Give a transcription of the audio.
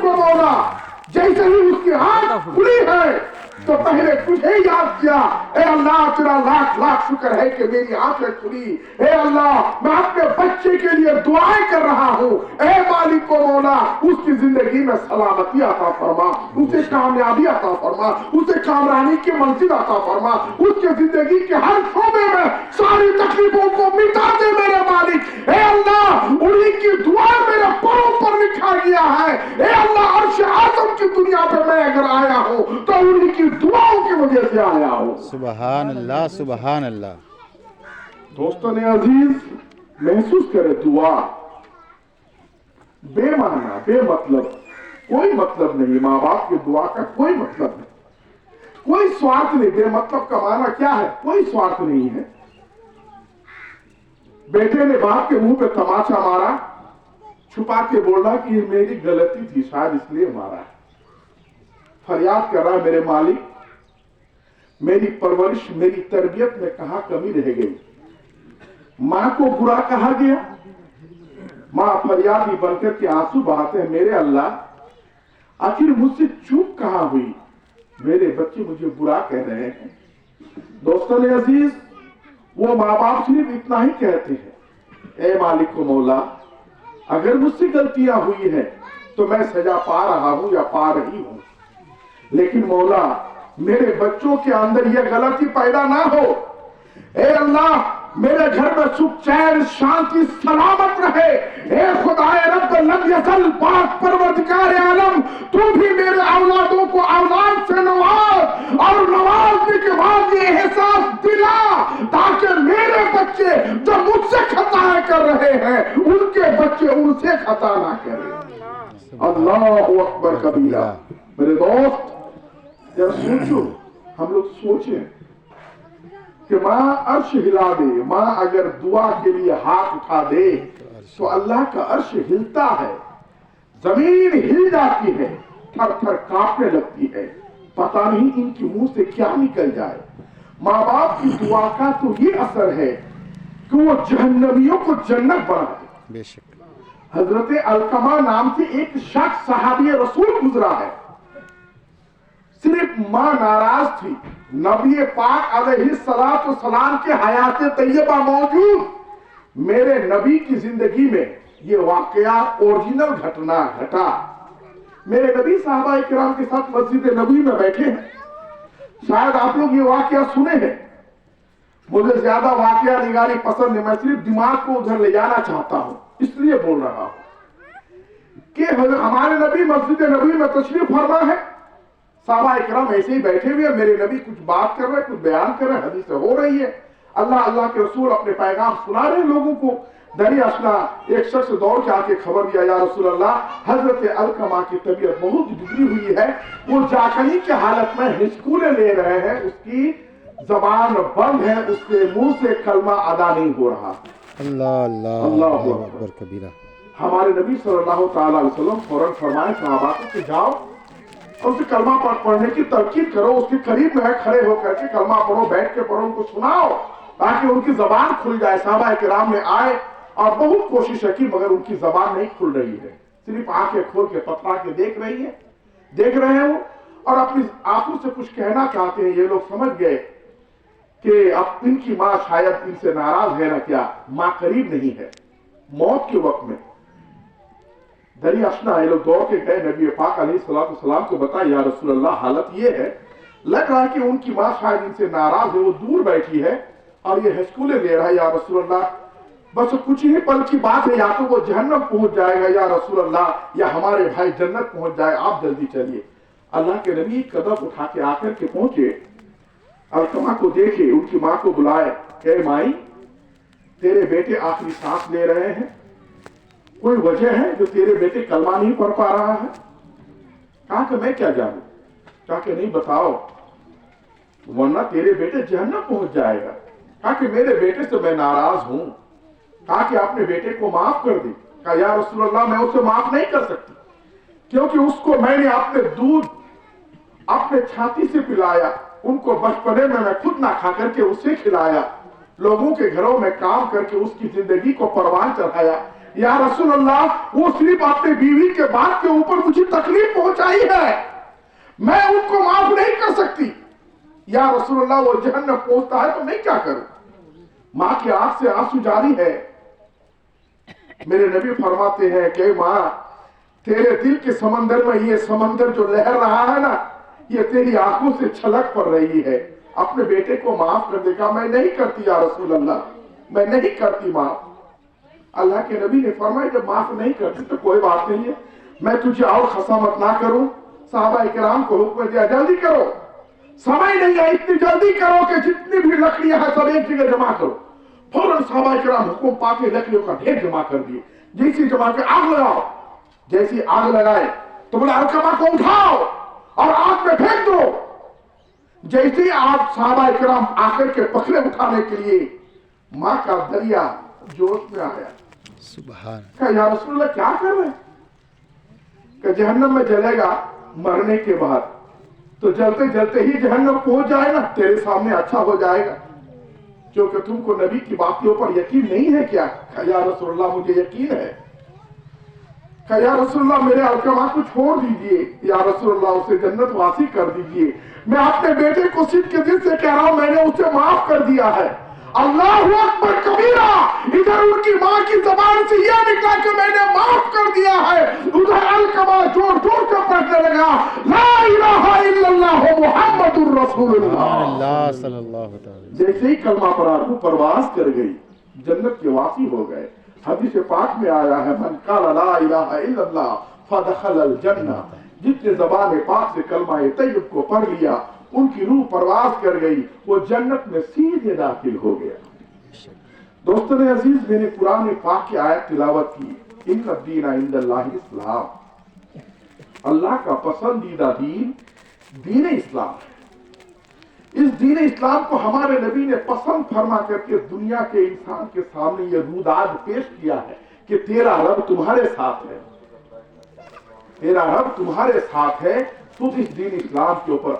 को मौला जैसे ही उसकी आंख खुली है तो पहले तुझे याद किया। ए अल्लाह तेरा लाख लाख शुक्र है कि मेरी आंखें खुली। ए अल्लाह मैं अपने बच्चे के लिए दुआएं कर रहा हूँ। ए मालिक को मौला उसकी जिंदगी में सलामती अता फरमा, उसे कामयाबी अता फरमा, उसे कामरानी की मंजिल अता फरमा, उसके जिंदगी के हर शोबे में सारी तकलीफों को मिटा दे मेरे मालिक। ए अल्लाह उन्हीं की दुआ मेरे परों पर लिखा गया है। ए अल्लाह अर्श आज़म की दुनिया पे मैं अगर आया हूँ तो उन्हीं की दुआओं की वजह से आया हूँ। सुभान अल्लाह, सुभान अल्लाह। दोस्तों ने अजीज महसूस करे दुआ बेमाना बेमतलब, कोई मतलब नहीं। माँ बाप की दुआ का कोई मतलब नहीं, कोई स्वार्थ नहीं। बेमतलब का माना क्या है? कोई स्वार्थ नहीं है। बेटे ने बाप के मुंह पे तमाचा मारा, छुपा के बोला कि ये मेरी गलती थी, शायद इसलिए मारा। फरियाद कर रहा है मेरे मालिक मेरी परवरिश मेरी तरबियत में कहां कमी रह गई, मां को बुरा कहा गया। मां फरियादी बनकर के आंसू बहाते हैं, मेरे अल्लाह आखिर मुझसे चूक कहां हुई, मेरे बच्चे मुझे बुरा कह रहे हैं। दोस्तों ने अजीज वो माँ बाप सिर्फ इतना ही कहते हैं, ए मालिक को मौला अगर मुझसे गलतियां हुई है तो मैं सजा पा रहा हूं या पा रही हूं, लेकिन मौला मेरे बच्चों के अंदर यह गलती पैदा ना हो। ए अल्लाह मेरे घर में सुख चैन शांति सलामत रहे। ए खुदाए रब लब यसल पाक परवरदिगार आलम तू भी मेरे औलादों को औलाद से नवाज और नवाजने के बाद ये एहसास दिला ताकि मेरे बच्चे जो मुझसे खताएं कर रहे हैं उनके बच्चे उनसे खता ना करें। अल्लाह अकबर कबीरा। मेरे दोस्त जरा सोचो, हम लोग सोचें कि माँ अर्श हिला दे, माँ अगर दुआ के लिए हाथ उठा दे तो अल्लाह का अर्श हिलता है, जमीन हिल जाती है, थर थर कांपने लगती है, पता नहीं इनके मुंह से क्या निकल जाए। माँ बाप की दुआ का तो ये असर है कि वो जहन्नमियों को जन्नत बना दे। बेशक। हजरत अलकमा नाम से एक शख्स सहाबी रसूल गुजरा है, सिर्फ मां नाराज थी, नबी पाक अलैहिस्सलातु वस्सलाम के हयात तैयबा मौजूद, मेरे नबी की जिंदगी में ये वाकया ओरिजिनल घटना घटा। मेरे नबी साहबा इकराम के साथ मस्जिद नबी में बैठे हैं, शायद आप लोग ये वाकया सुने हैं। मुझे ज्यादा वाकया निगारी पसंद है, मैं सिर्फ दिमाग को उधर ले जाना चाहता हूं, इसलिए बोल रहा हूं कि हमारे नबी मस्जिद नबी में तशरीफ फरमा है, साहबा इकराम ऐसे ही बैठे हुए, मेरे नबी कुछ बात कर रहे, कुछ बयान कर रहे, हदीस हो रही है, अल्लाह के रसूल अपने पैगाम सुना रहे लोगों को। दरी असला एक शख्स दौड़ के आके खबर दिया, या रसूल अल्लाह हजरत अलकमा की तबीयत बहुत बिगड़ी हुई है, वो जाकनी की हालत में हिचकुले ले रहे हैं, उसकी जबान बंद है, उसके मुंह से कलमा अदा नहीं हो रहा। अल्लाह अल्लाह अल्लाह अकबर कबीरा। हमारे नबी सल्लल्लाहु अलैहि वसल्लम फौरन फरमाए सहाबा को जाओ और उसे कलमा पढ़ने की तरकीब करो, उसके करीब में खड़े होकर के कलमा पढ़ो, बैठ के पढ़ो, उनको सुनाओ ताकि उनकी जबान खुल जाए। साहबा किराम ने आए और बहुत कोशिश की मगर उनकी जबान नहीं खुल रही है, सिर्फ आंखें खोल के पतला के देख रहे हैं वो, और अपनी आंखों से कुछ कहना चाहते हैं। ये लोग समझ गए कि अब इनकी माँ शायद इनसे नाराज है ना क्या, माँ करीब नहीं है। मौत के वक्त में दरी अशना ये लोग दौड़ के गए, नबी पाक अलैहिस्सलातु वस्सलाम को बताया, या रसूल अल्लाह हालत ये है, लग रहा है कि उनकी माँ शायद इनसे नाराज है, वो दूर बैठी है और ये हिचकुले ले रहा है, या रसूल अल्लाह बस कुछ ही पल की बात है, या तो वो जहन्नम पहुंच जाएगा या रसूल अल्लाह या हमारे भाई जन्नत पहुंच जाए, आप जल्दी चलिए। अल्लाह के नबी कदम उठा के आकर के पहुंचे, अलकमा को देखे, उनकी माँ को बुलाए, कहे माई तेरे बेटे आखिरी सांस ले रहे हैं, कोई वजह है जो तेरे बेटे कलमा नहीं पढ़ पा रहा है? कहा कि मैं क्या जानूं। कहा कि नहीं बताओ वरना तेरे बेटे जहन्नम पहुंच जाएगा। कहा कि मेरे बेटे से मैं नाराज हूं। कहा कि आपने बेटे को माफ कर दी। कहा या रसूल अल्लाह मैं उसे माफ नहीं कर सकती, क्योंकि उसको मैंने अपने दूध अपने छाती से पिलाया, उनको बचपने में मैं खुद ना खा करके उसे खिलाया, लोगों के घरों में काम करके उसकी जिंदगी को परवान चढ़ाया, या रसूल अल्लाह, वो सिर्फ अपने बीवी के बात के ऊपर मुझे तकलीफ पहुंचाई है, मैं उनको माफ नहीं कर सकती। या रसूल अल्लाह, वो जहन्नम पहुंचता है तो मैं क्या करूं? मां की आंख से आंसू जारी है। मेरे नबी फरमाते हैं कि मां, तेरे दिल के समंदर में ये समंदर जो लहर रहा है ना, ये तेरी आंखों से छलक पड़ रही है, अपने बेटे को माफ कर देगा। मैं नहीं करती या रसूल अल्लाह, मैं नहीं करती माफ। अल्लाह के नबी ने फरमाया, जब माफ नहीं करती तो कोई बात नहीं है, मैं तुझे और खसामत ना करूं। सहाबा इकराम को हुक्म दिया, जल्दी करो, समय नहीं है, इतनी जल्दी करो कि जितनी भी लकड़ियां हैं सब एक जगह जमा करो। फौरन सहाबा इकराम हुक्म पाके लकड़ियों का ढेर जमा कर दिए। जैसी जमा के आग लगाओ, जैसी आग लगाए तो बोले अलकमा को उठाओ और आग में फेंक दो। जैसे ही आप सहाबा इकराम आकर के पकड़े उठाने के लिए, मां का दरिया जोश में आया। सुभान क्या या रसूलल्लाह क्या कर रहे हैं? कि जहन्नम में जलेगा मरने के बाद, तो जलते जलते ही जहन्नम पहुंच जाए ना, तेरे सामने अच्छा हो जाएगा, क्योंकि तुमको नबी की बातों पर यकीन नहीं है क्या? या रसूलल्लाह, मुझे यकीन है। या रसूलल्लाह, मेरे अलकमा को छोड़ दीजिए, या रसूलल्लाह, उसे जन्नत वासी कर दीजिए। मैं अपने बेटे को सिद्ध के दिल से कह रहा हूं, मैंने उसे माफ कर दिया है। अल्लाहु अकबर कबीरा। इधर उनकी मां की जबान से यह निकला कि मैंने माफ कर दिया है, उधर अलकमा जोर जोर कर पढ़ने लगा, ला इलाहा इल्लल्लाह मुहम्मदुर रसूलुल्लाह। अल्लाह सल्लल्लाहु अलैहि। जैसे ही कलमा पढ़ा, परवास कर गई, जन्नत के वासी हो गए। हदीस पाक में आया है, मन काला ला इलाहा इल्लल्लाह फदखलल जन्नह। जितने ज़बान पाक से कलमा तैयब को पढ़ लिया, उनकी रूह परवास कर गई, वो जन्नत में सीधे दाखिल हो गया। दोस्तों ने अजीज, मैंने कुरान पाक की आयत तिलावत की, इन्ना दीना इंदल्लाहि इस्लाम। अल्लाह का पसंदीदा दीन दीन इस्लाम है। इस दीन इस्लाम को हमारे नबी ने पसंद फरमा करके दुनिया के इंसान के सामने ये रूदाद पेश किया है कि तेरा रब तुम्हारे साथ है, तेरा रब तुम्हारे साथ है, तुम इस दीन इस्लाम के ऊपर